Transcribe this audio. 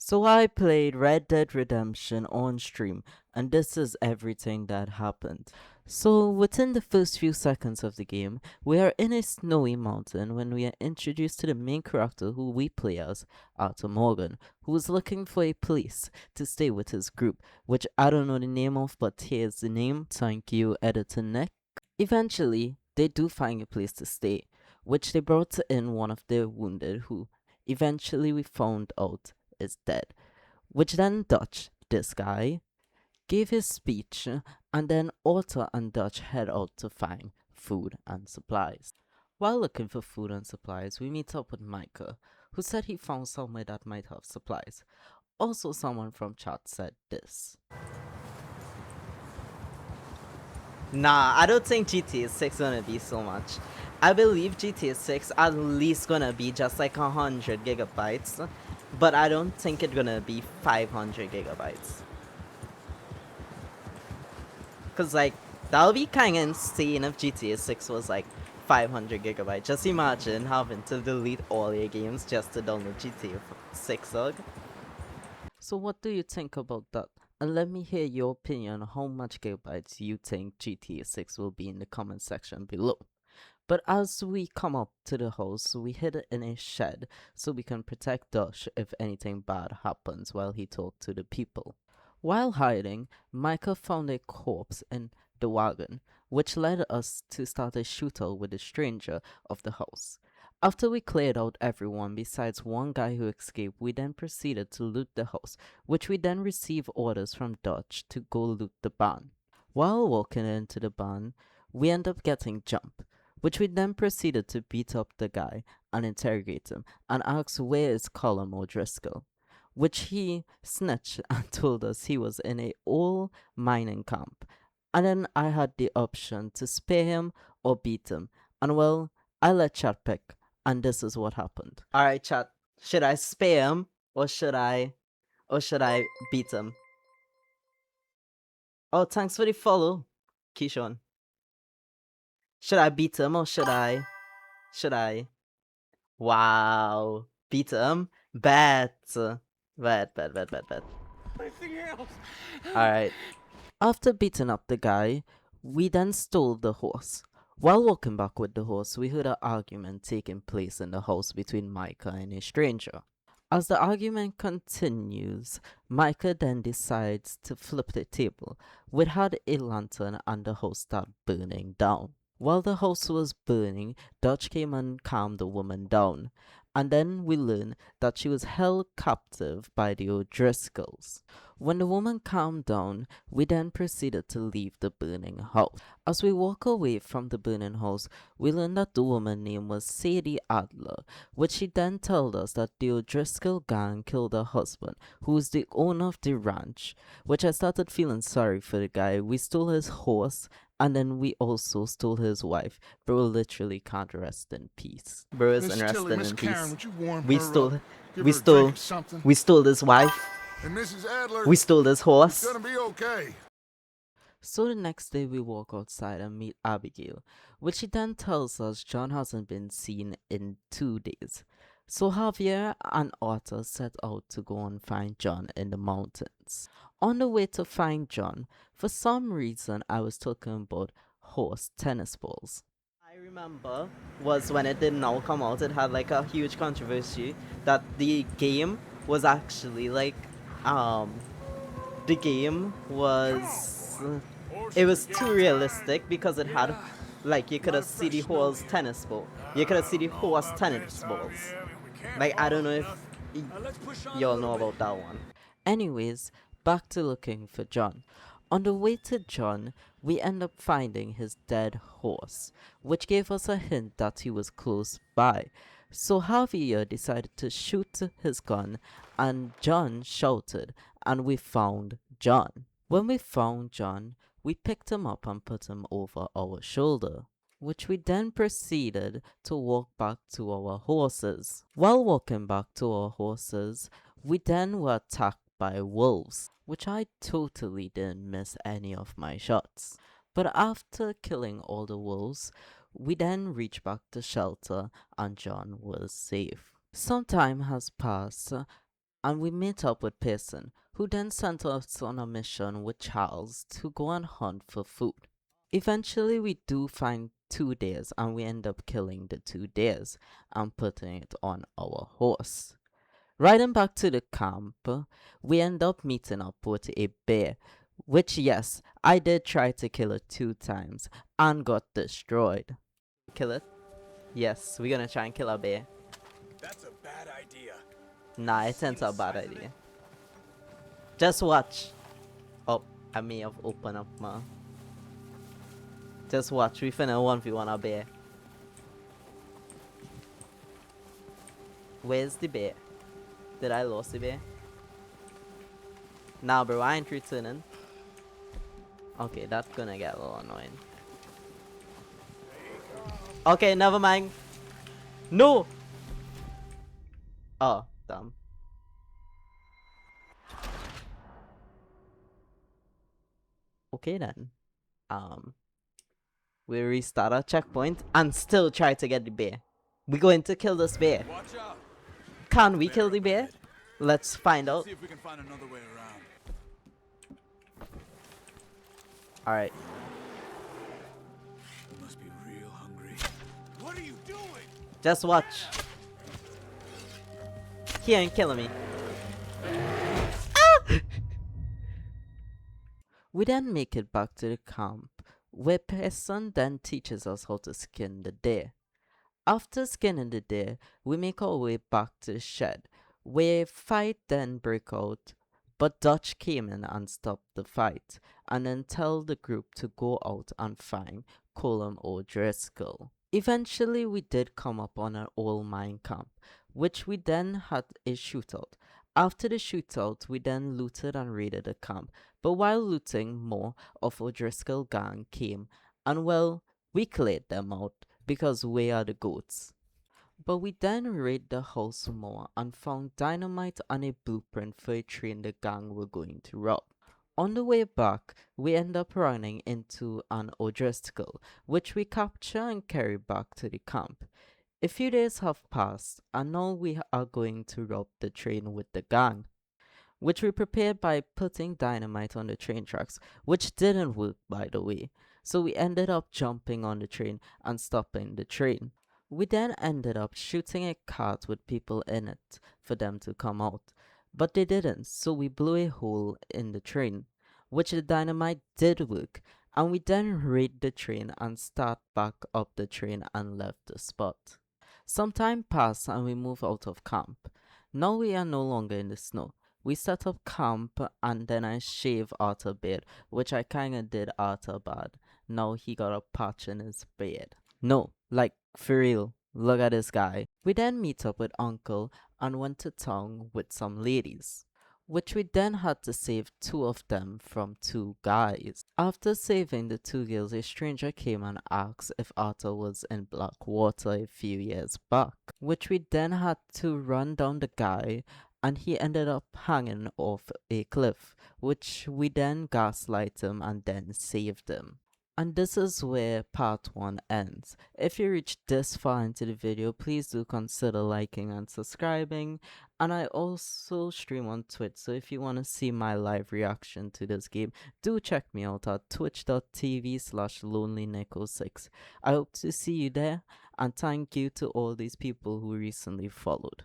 So I played Red Dead Redemption on stream, and this is everything that happened. So within the first few seconds of the game, we are in a snowy mountain when we are introduced to the main character who we play as, Arthur Morgan, who is looking for a place to stay with his group, which I don't know the name of, but here's the name. Thank you, Editor Nick. Eventually, they do find a place to stay, which they brought in one of their wounded who eventually we found out is dead. Which then Dutch, this guy, gave his speech, and then Otto and Dutch head out to find food and supplies. While looking for food and supplies, we meet up with Micah, who said he found somewhere that might have supplies. Also, someone from chat said this. Nah, I don't think GTA 6 gonna be so much. I believe GTA 6 at least gonna be just like 100 gigabytes, but I don't think it's gonna be 500 gigabytes. Cause like that would be kind of insane if GTA 6 was like 500 gigabytes. Just imagine having to delete all your games just to download GTA 6, dog. So what do you think about that? And let me hear your opinion on how much gigabytes you think GTA 6 will be in the comment section below. But as we come up to the house, we hid it in a shed so we can protect Dush if anything bad happens while he talked to the people. While hiding, Micah found a corpse in the wagon, which led us to start a shootout with the stranger of the house. After we cleared out everyone besides one guy who escaped, we then proceeded to loot the house, which we then received orders from Dutch to go loot the barn. While walking into the barn, we end up getting jumped, which we then proceeded to beat up the guy and interrogate him and ask where is Colum O'Driscoll, which he snitched and told us he was in a old mining camp. And then I had the option to spare him or beat him. And well, I let chat pick, and this is what happened. Alright, chat. Should I spare him or should I beat him? Oh, thanks for the follow, Keyshawn. Should I beat him or should I? Wow. Beat him? Bet. Bet. Anything else? Alright. After beating up the guy, we then stole the horse. While walking back with the horse, we heard an argument taking place in the house between Micah and a stranger. As the argument continues, Micah then decides to flip the table, which had a lantern and the house started burning down. While the house was burning, Dutch came and calmed the woman down, and then we learned that she was held captive by the O'Driscolls. When the woman calmed down, we then proceeded to leave the burning house. As we walk away from the burning house, we learned that the woman's name was Sadie Adler, which she then told us that the O'Driscoll gang killed her husband, who is the owner of the ranch, which I started feeling sorry for the guy. We stole his horse, and then we also stole his wife. Bro literally can't rest in peace. Bro isn't resting in peace. We stole his wife. And Mrs. Adler, We stole his horse. it's gonna be okay. So the next day we walk outside and meet Abigail, which she then tells us John hasn't been seen in 2 days. So Javier and Otto set out to go and find John in the mountains. On the way to find John, for some reason I was talking about horse tennis balls. I remember was when it did now come out, it had like a huge controversy that the game was actually like the game was it was too realistic because it had like you could have see the horse tennis ball. You could have see the horse tennis balls. Like I don't know if y'all know about that one. Anyways, back to looking for John. On the way to John, we end up finding his dead horse, which gave us a hint that he was close by. So Javier decided to shoot his gun, and John shouted, and we found John. When we found John, we picked him up and put him over our shoulder, which we then proceeded to walk back to our horses. While walking back to our horses, we then were attacked by wolves, which I totally didn't miss any of my shots. But after killing all the wolves, we then reached back to shelter and John was safe. Some time has passed and we meet up with Pearson, who then sent us on a mission with Charles to go and hunt for food. Eventually, we do find 2 days, and we end up killing the 2 days and putting it on our horse. Riding back to the camp, we end up meeting up with a bear, which, yes, I did try to kill it 2 times and got destroyed. Kill it? Yes, we're gonna try and kill a bear. That's a bad idea. Nah, it ain't a bad idea. Just watch. Oh, I may have opened up my. Just watch, we finna 1v1 a bear. Where's the bear? Did I lose the bear? Nah, bro, I ain't returning. Okay, that's gonna get a little annoying. Okay, never mind. No! Oh, damn. Okay then. We restart our checkpoint and still try to get the bear. We're going to kill this bear. Watch out. Can we kill the bear? Let's find out. See if we can find another way around. Alright. You must be real hungry. What are you doing? Just watch. He ain't killing me. Ah! We then make it back to the camp, where Pearson then teaches us how to skin the deer. After skinning the deer, we make our way back to the shed, where fight then break out, but Dutch came in and stopped the fight, and then tell the group to go out and find Colum O'Driscoll. Eventually, we did come up on an old mine camp, which we then had a shootout. After the shootout, we then looted and raided the camp, but while looting, more of O'Driscoll gang came, and well, we cleared them out because we are the goats. But we then raided the house more and found dynamite and a blueprint for a train the gang were going to rob. On the way back, we end up running into an O'Driscoll, which we capture and carry back to the camp. A few days have passed, and now we are going to rob the train with the gang, which we prepared by putting dynamite on the train tracks, which didn't work, by the way. So we ended up jumping on the train and stopping the train. We then ended up shooting a cart with people in it for them to come out, but they didn't, so we blew a hole in the train, which the dynamite did work, and we then raid the train and start back up the train and left the spot. Some time passed and we moved out of camp. Now we are no longer in the snow. We set up camp and then I shaved Arthur beard, which I kinda did Arthur bad. Now he got a patch in his beard. No, like for real. Look at this guy. We then meet up with Uncle and went to town with some ladies, which we then had to save 2 of them from 2 guys. After saving the 2 girls, a stranger came and asked if Arthur was in Blackwater a few years back, which we then had to run down the guy, and he ended up hanging off a cliff, which we then gaslight him and then saved him. And this is where part 1 ends. If you reached this far into the video, please do consider liking and subscribing. And I also stream on Twitch, so if you want to see my live reaction to this game, do check me out at twitch.tv/lonelynico6. I hope to see you there, and thank you to all these people who recently followed.